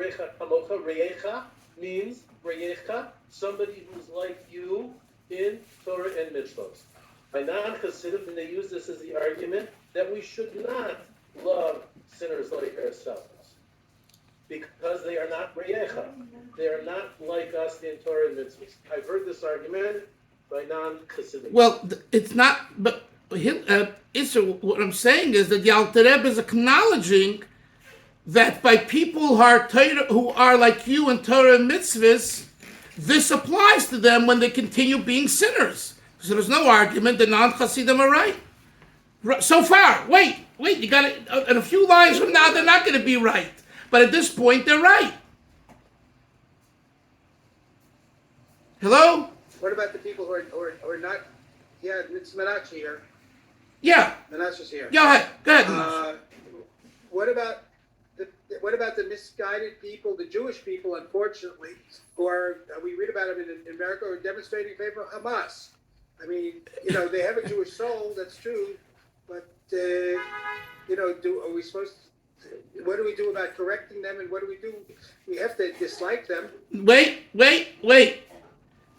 Reyecha Kamocha. Reyecha means Reyecha, somebody who's like you in Torah and mitzvot. By non-Hasidim, and they use this as the argument that we should not love sinners like ourselves because they are not Reyecha. They are not like us in Torah and mitzvot. I've heard this argument by non-Hasidim. Well, it's not, but Issa, what I'm saying is that the Alter Rebbe is acknowledging that by people who are like you in Torah and mitzvahs, this applies to them when they continue being sinners. So there's no argument that non-Hasidim are right. So far, wait, you got it. In a few lines from now, they're not going to be right. But at this point, they're right. Hello? What about the people who are not? Yeah, it's Menashe here. Yeah. Menashe's here. Go ahead. What about the misguided people, the Jewish people, unfortunately, who are, we read about them in America, who are demonstrating in favor of Hamas? I mean, they have a Jewish soul, that's true, but, are we supposed to, what do we do about correcting them, and what do we do? We have to dislike them. Wait.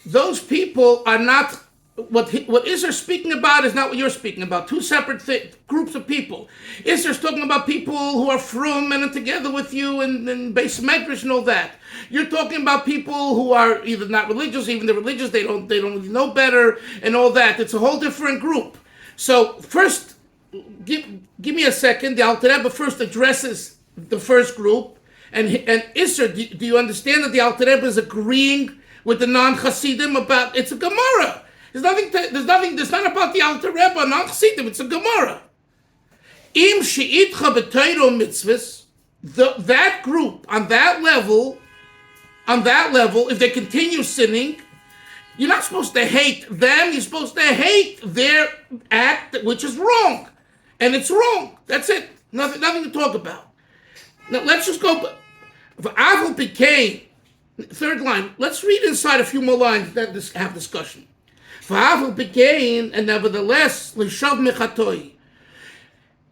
Those people are not, what Israel's speaking about is not what you're speaking about. Two separate groups of people. Israel's talking about people who are frum and are together with you and base medrash and all that. You're talking about people who are either not religious, even the religious, they don't really know better and all that. It's a whole different group. So first, give me a second. The Alter Rebbe first addresses the first group. And Israel, do you understand that the Alter Rebbe is agreeing with the non-Hasidim about, it's a Gemara. There's not about the Alter Rebbe or non-Hasidim, it's a Gemara. Im she'itcha b'Torah mitzvahs, that group, on that level, if they continue sinning, you're not supposed to hate them, you're supposed to hate their act, which is wrong. And it's wrong. That's it. Nothing to talk about. Now let's just go. Avil became, third line, let's read inside a few more lines, then have discussion. V'avil begain, and nevertheless, l'shav mechatoi.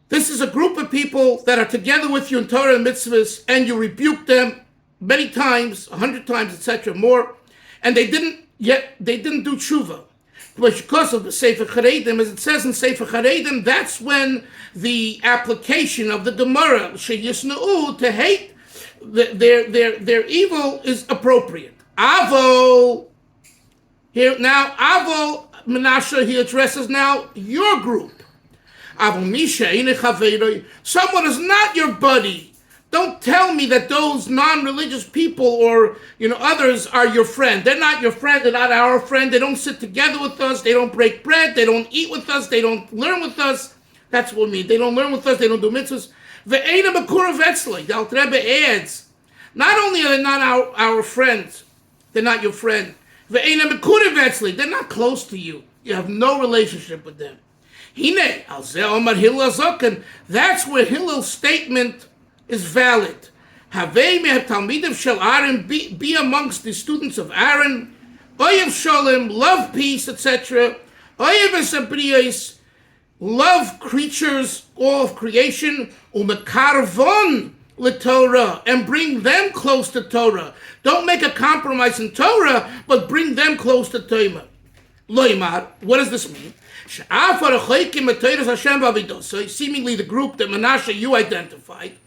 This is a group of people that are together with you in Torah and mitzvahs, and you rebuke them many times, 100 times, etc., more, and they didn't do tshuva. Because of the Sefer Charedim, as it says in Sefer Charedim, that's when the application of the Gemara, sheyisna'u, to hate their evil, is appropriate. Avo. Here now, Avo Menashe, he addresses now your group. Avo Misha, someone is not your buddy. Don't tell me that those non-religious people or others are your friend. They're not your friend. They're not our friend. They don't sit together with us. They don't break bread. They don't eat with us. They don't learn with us. That's what we mean. They don't learn with us. They don't do mitzvahs. Ve'ena b'kura vetzli. The Alter Rebbe adds, not only are they not our friends, they're not your friend. Ve'ena b'kura vetzli. They're not close to you. You have no relationship with them. Hine al zeh omar Hillel zoken. That's where Hillel's statement is valid. Havei me'at talmidim shel Aaron, be amongst the students of Aaron. Oyev shalom, love peace, etc. Oyev esabriyos, love creatures, all of creation. Umekarvon l'Torah, and bring them close to Torah. Don't make a compromise in Torah, but bring them close to Torah. Loimar, what does this mean? So seemingly the group that Menashe you identified,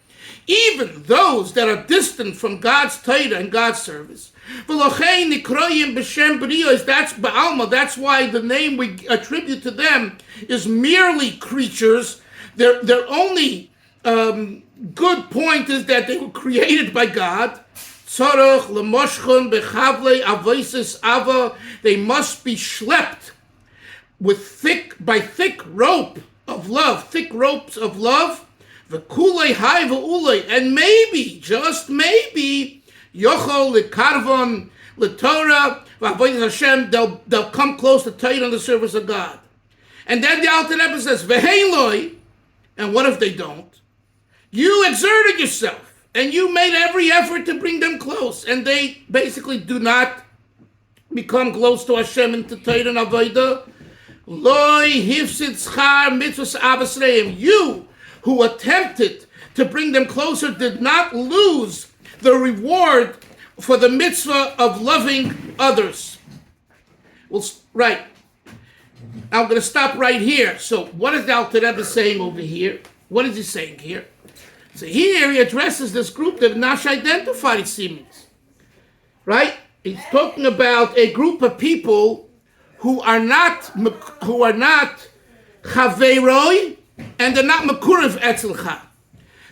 even those that are distant from God's Torah and God's service. That's Ba'alma. That's why the name we attribute to them is merely creatures. Their only good point is that they were created by God. They must be schlepped with thick rope of love, thick ropes of love. And maybe, just maybe, Yochol Likarvon Litorah Hashem, they'll come close to Torah in the service of God. And then the Alter Rebbe says, Veheloi, and what if they don't? You exerted yourself, and you made every effort to bring them close, and they basically do not become close to Hashem and to Torah and Avodah. Loi hifsid schar mitzvahs avasreim. You who attempted to bring them closer did not lose the reward for the mitzvah of loving others. Well, right. I'm going to stop right here. So what is the Alter Rebbe saying over here? What is he saying here? So here he addresses this group that Nash identified, it seems. Right? He's talking about a group of people who are not chaveroi, and they're not mekurev etzilcha.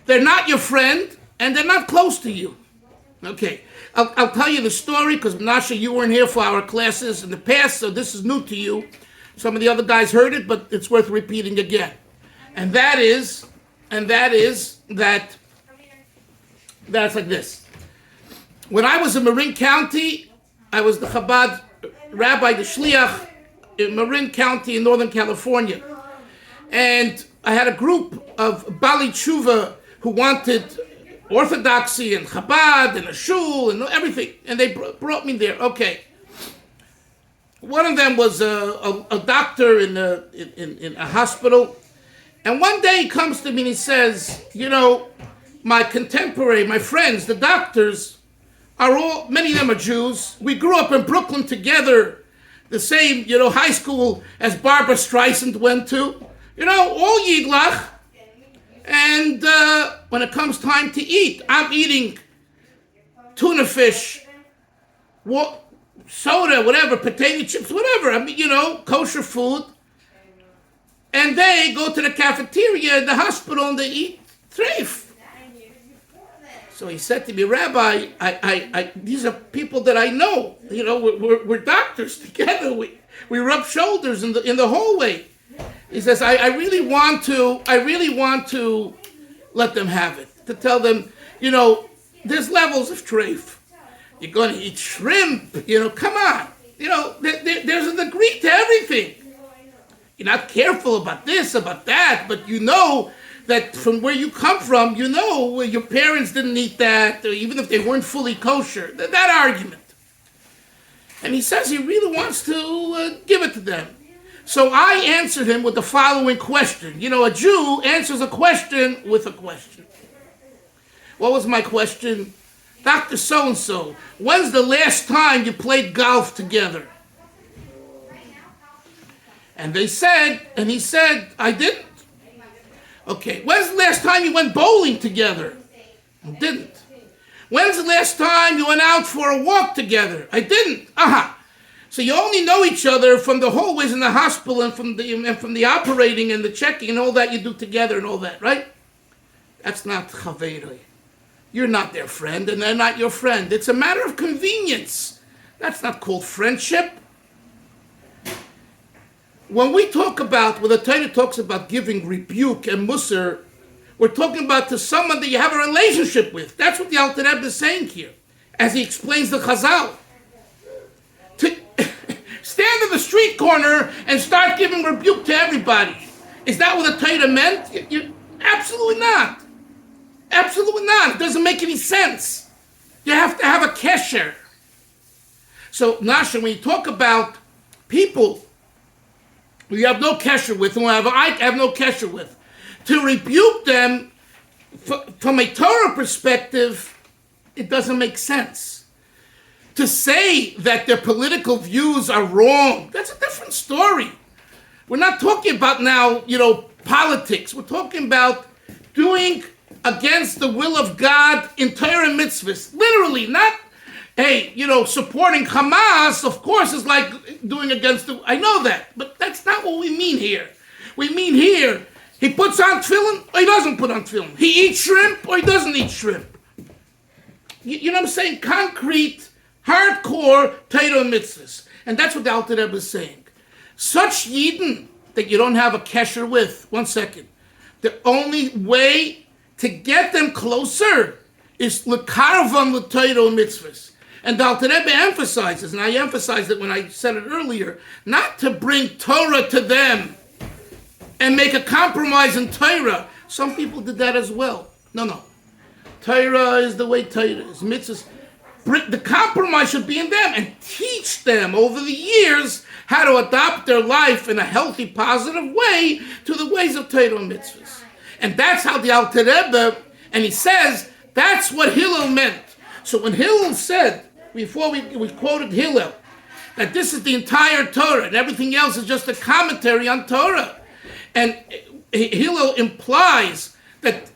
They're not your friend, and they're not close to you. Okay, I'll tell you the story, because Nasha, you weren't here for our classes in the past, so this is new to you. Some of the other guys heard it, but it's worth repeating again. And that's like this. When I was in Marin County, I was the Chabad rabbi, the shliach in Marin County in Northern California. And I had a group of Bali Tshuva who wanted Orthodoxy and Chabad and a shul and everything. And they brought me there. Okay. One of them was a doctor in a hospital. And one day he comes to me and he says, my contemporary, my friends, the doctors, many of them are Jews. We grew up in Brooklyn together, the same, high school as Barbara Streisand went to. All Yidlach. And when it comes time to eat, I'm eating tuna fish, soda, whatever, potato chips, whatever. I mean, kosher food. And they go to the cafeteria in the hospital and they eat treif. So he said to me, Rabbi, I these are people that I know. We're doctors together. We rub shoulders in the hallway. He says, I really want to let them have it. To tell them, there's levels of treif. You're going to eat shrimp. Come on. There's a degree to everything. You're not careful about this, about that, but that from where you come from, your parents didn't eat that, or even if they weren't fully kosher. That argument. And he says he really wants to give it to them. So I answered him with the following question. A Jew answers a question with a question. What was my question? Dr. So-and-so, when's the last time you played golf together? And he said, I didn't. Okay, when's the last time you went bowling together? I didn't. When's the last time you went out for a walk together? I didn't. So you only know each other from the hallways in the hospital and from the operating and the checking and all that you do together and all that, right? That's not chaveroi. You're not their friend and they're not your friend. It's a matter of convenience. That's not called friendship. When the Torah talks about giving rebuke and musar, we're talking about to someone that you have a relationship with. That's what the Alter Rebbe is saying here, as he explains the Chazal. To stand in the street corner and start giving rebuke to everybody. Is that what the Torah meant? Absolutely not. Absolutely not. It doesn't make any sense. You have to have a kesher. So, Nasha, when you talk about people who you have no kesher with, I have no kesher with, to rebuke them from a Torah perspective, it doesn't make sense. To say that their political views are wrong, that's a different story. We're not talking about now, politics. We're talking about doing against the will of God in Torah mitzvahs. Literally, not, supporting Hamas, of course, is like doing against I know that, but that's not what we mean here. We mean here, he puts on tefillin or he doesn't put on tefillin. He eats shrimp or he doesn't eat shrimp. You know what I'm saying? Concrete, hardcore Torah mitzvahs. And that's what the Alter Rebbe is saying. Such Yidden that you don't have a kesher with, one second, the only way to get them closer is l'karvan l'Torah mitzvahs. And the Alter Rebbe emphasizes, and I emphasized it when I said it earlier, not to bring Torah to them and make a compromise in Torah. Some people did that as well. No. Torah is the way Torah is. Mitzvahs. The compromise should be in them and teach them over the years how to adopt their life in a healthy, positive way to the ways of Torah mitzvahs. And that's how the Alter Rebbe, and he says, that's what Hillel meant. So when Hillel said, before we quoted Hillel, that this is the entire Torah and everything else is just a commentary on Torah, and Hillel implies that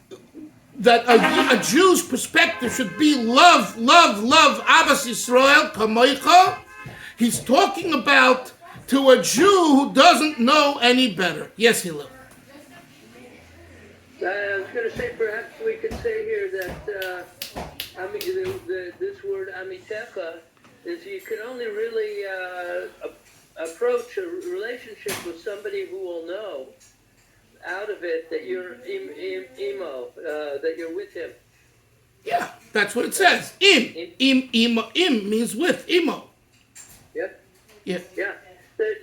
a Jew's perspective should be love Abbas Yisrael Kamoicha. He's talking about to a Jew who doesn't know any better. Yes, Hillel. I was going to say, perhaps we could say here that this word amitecha is you can only really approach a relationship with somebody who will know out of it that you're imo, that you're with him. Yeah, that's what it says. Im means with, imo. Yep. Yeah. Yeah. But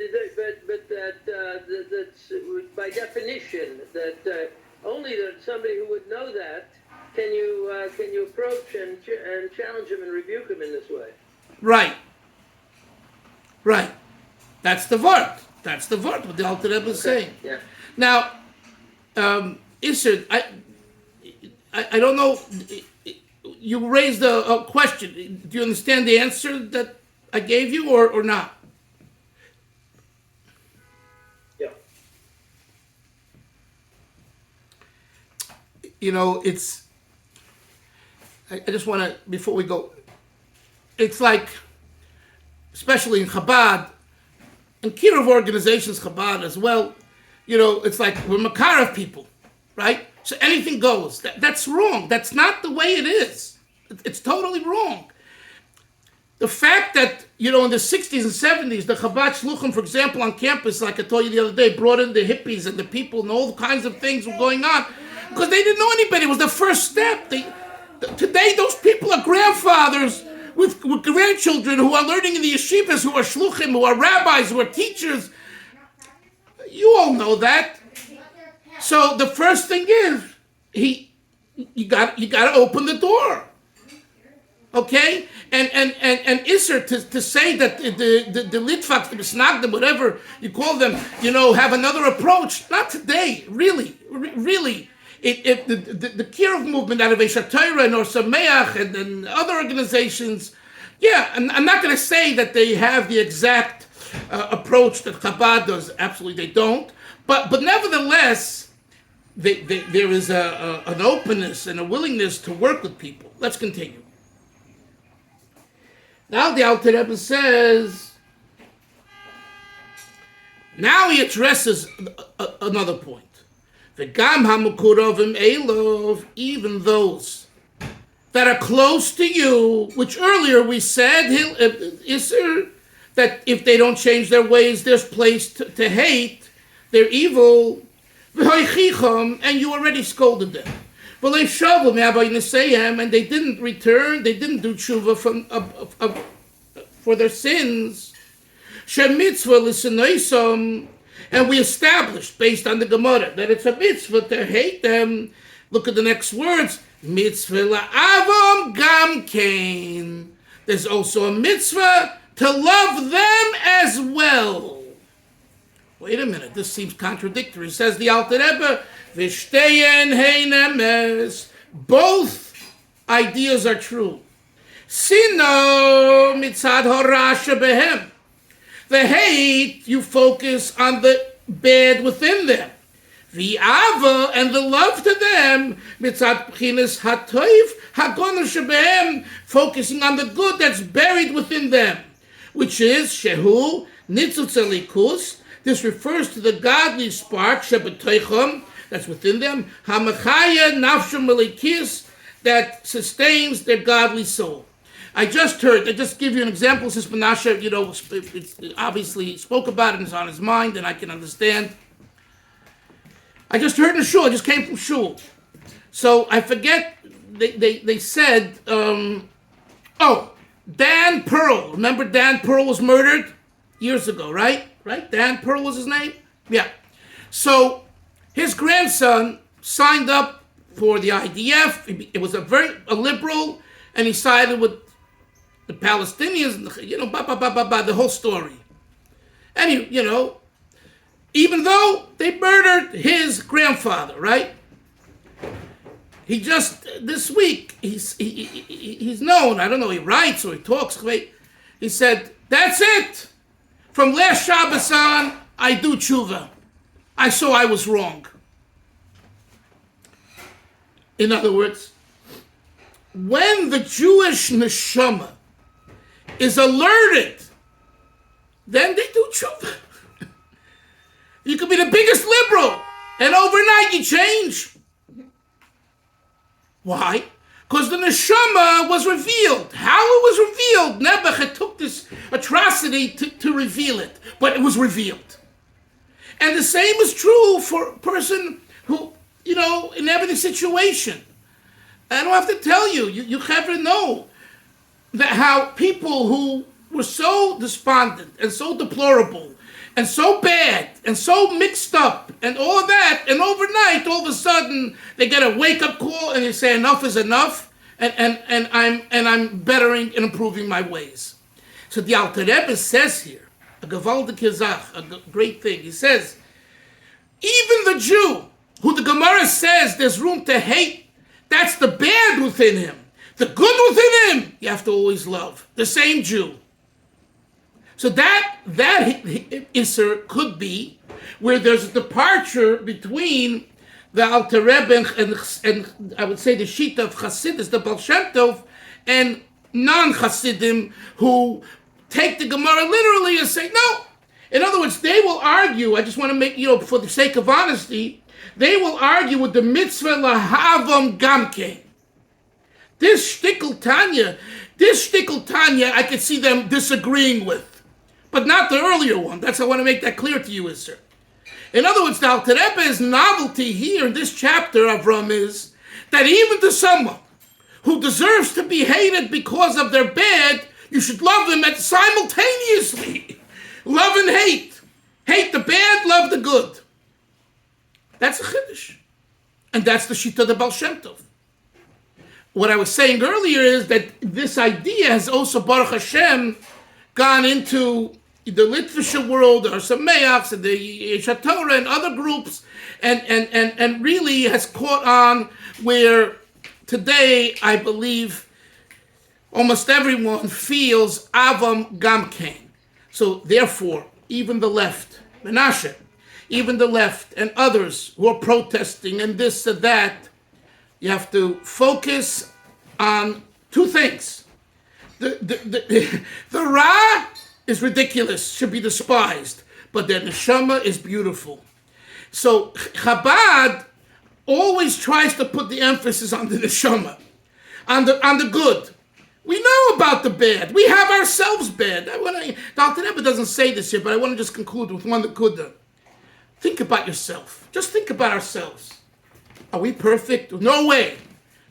that's by definition that only that somebody who would know that can you approach and challenge him and rebuke him in this way. Right. That's the word. What the Alter Rebbe is saying. Yeah. Now, Isser, I don't know. You raised a question. Do you understand the answer that I gave you, or not? Yeah. It's. I just want to, before we go. It's like, especially in Chabad, and Kirov organizations, Chabad as well. It's like we're Makarav people, right? So anything goes. That's wrong. That's not the way it is. It's totally wrong. The fact that, in the 60s and 70s, the Chabad Shluchim, for example, on campus, like I told you the other day, brought in the hippies and the people and all kinds of things were going on because they didn't know anybody. It was the first step. Today, those people are grandfathers with grandchildren who are learning in the yeshivas, who are shluchim, who are rabbis, who are teachers. You all know that. So the first thing is, you got to open the door. Okay? And Isser, to say that the Litvaks, the Misnagdim, whatever you call them, have another approach. Not today, really. The Kirov movement out of Eshat Torah and Or Sameach and other organizations, I'm not going to say that they have the exact approach that Chabad does. Absolutely, they don't. But nevertheless, there is an openness and a willingness to work with people. Let's continue. Now the Alter Rebbe says. Now he addresses another point. V'gam hamukurovim elov, even those that are close to you, which earlier we said, that if they don't change their ways, there's place to hate, they're evil, and you already scolded them. And they didn't return, they didn't do tshuva for their sins. And we established, based on the Gemara, that it's a mitzvah to hate them. Look at the next words. Mitzvah la'avom gam kein. There's also a mitzvah to love them as well. Wait a minute, this seems contradictory. Says the Alter Rebbe, V'shteyen hein emes. Both ideas are true. Sino mitzad horasha behem. The hate, you focus on the bad within them. The ava, and the love to them, mitzat pchinas hatoiv hagoner shebehem, focusing on the good that's buried within them, which is shehu nitzutz elikus. This refers to the godly spark shebetoichom, that's within them, hamachaya nafshum elikis, that sustains their godly soul. I just give you an example, since Menashe, it's obviously spoke about it and it's on his mind, and I can understand. I just heard in shul, I just came from shul. So I forget, they said, Dan Pearl. Remember Dan Pearl was murdered years ago, right? Right? Dan Pearl was his name? Yeah. So his grandson signed up for the IDF. It was a liberal, and he sided with the Palestinians, the whole story. And even though they murdered his grandfather, right? He just, this week, he's known, I don't know, he writes or he talks, he said, that's it. From last Shabbos on, I do tshuva. I saw I was wrong. In other words, when the Jewish neshama is alerted, then they do tshuva. You could be the biggest liberal, and overnight you change. Why? Because the neshama was revealed. How it was revealed, Nebuchadnezzar took this atrocity to reveal it, but it was revealed. And the same is true for a person who, in every situation. I don't have to tell you, you ever know that how people who were so despondent and so deplorable and so bad and so mixed up and all of that, and overnight, all of a sudden, they get a wake-up call and they say enough is enough, and I'm bettering and improving my ways. So the Alter Rebbe says here, a gewaltige Zach, a great thing. He says, even the Jew, who the Gemara says there's room to hate, that's the bad within him. The good within him, you have to always love. The same Jew. So that Isser could be where there's a departure between the Alter Rebbe and I would say the Shita of Chassidus, the Baal Shem Tov, and non-Chassidim who take the Gemara literally and say, no. In other words, they will argue, I just want to make, for the sake of honesty, they will argue with the mitzvah lahavam gamke. This shtickle Tanya, I could see them disagreeing with. But not the earlier one. I want to make that clear to you, Isser. In other words, the Alter Rebbe's novelty here in this chapter of Ram is that even to someone who deserves to be hated because of their bad, you should love them simultaneously. Love and hate. Hate the bad, love the good. That's a chiddush. And that's the Shita of the Baal Shem Tov. What I was saying earlier is that this idea has also, Baruch Hashem, gone into the Litvische world, or Sameachs, and the Yeshat Torah, and other groups, and really has caught on where today, I believe, almost everyone feels Avam Gamkein. So therefore, even the left, Menashe, even the left and others who are protesting and this and that, you have to focus on two things. The Ra is ridiculous, should be despised, but the Neshama is beautiful. So Chabad always tries to put the emphasis on the Neshama, on the good. We know about the bad. We have ourselves bad. Dr. Rebbe doesn't say this here, but I want to just conclude with one that could. Think about yourself. Just think about ourselves. Are we perfect? No way.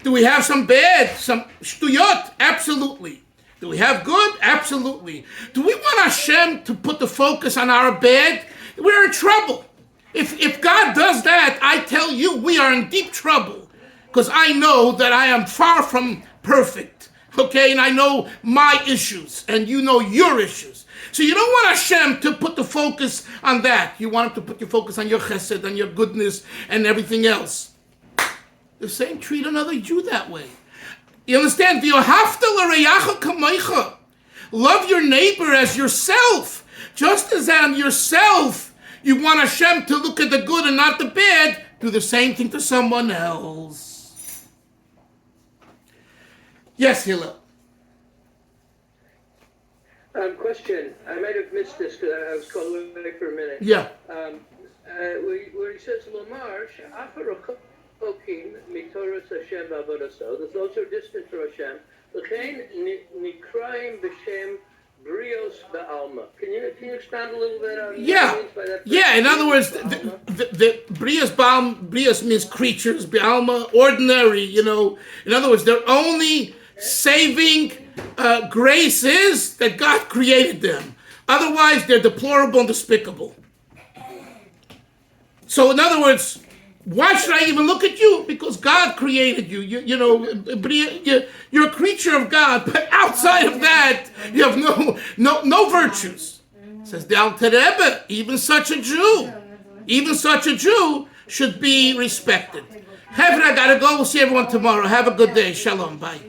Do we have some bad, some shtuyot? Absolutely. Do we have good? Absolutely. Do we want Hashem to put the focus on our bad? We're in trouble. If God does that, I tell you, we are in deep trouble. Because I know that I am far from perfect. Okay? And I know my issues. And you know your issues. So you don't want Hashem to put the focus on that. You want him to put your focus on your chesed, and your goodness, and everything else. The same, treat another Jew that way. You understand? Love your neighbor as yourself. Just as on yourself, you want Hashem to look at the good and not the bad, do the same thing to someone else. Yes, Hillel. Question. I might have missed this because I was called away for a minute. Yeah. Where he says, Lamar, Okim, Mitoras Hashem Avodaso, those are distant from Hashem. L'chein Nikraim B'Shem Brios Ba'alma. Can you expand a little bit on what it means by that? Yeah, in other words, the Brios means creatures, Ba'alma, ordinary, In other words, their only saving grace is that God created them. Otherwise, they're deplorable and despicable. So, in other words, why should I even look at you? Because God created you. You're a creature of God, but outside of that, you have no virtues. Says the Alter Rebbe, even such a Jew should be respected. Hefner, I gotta go. We'll see everyone tomorrow. Have a good day. Shalom. Bye.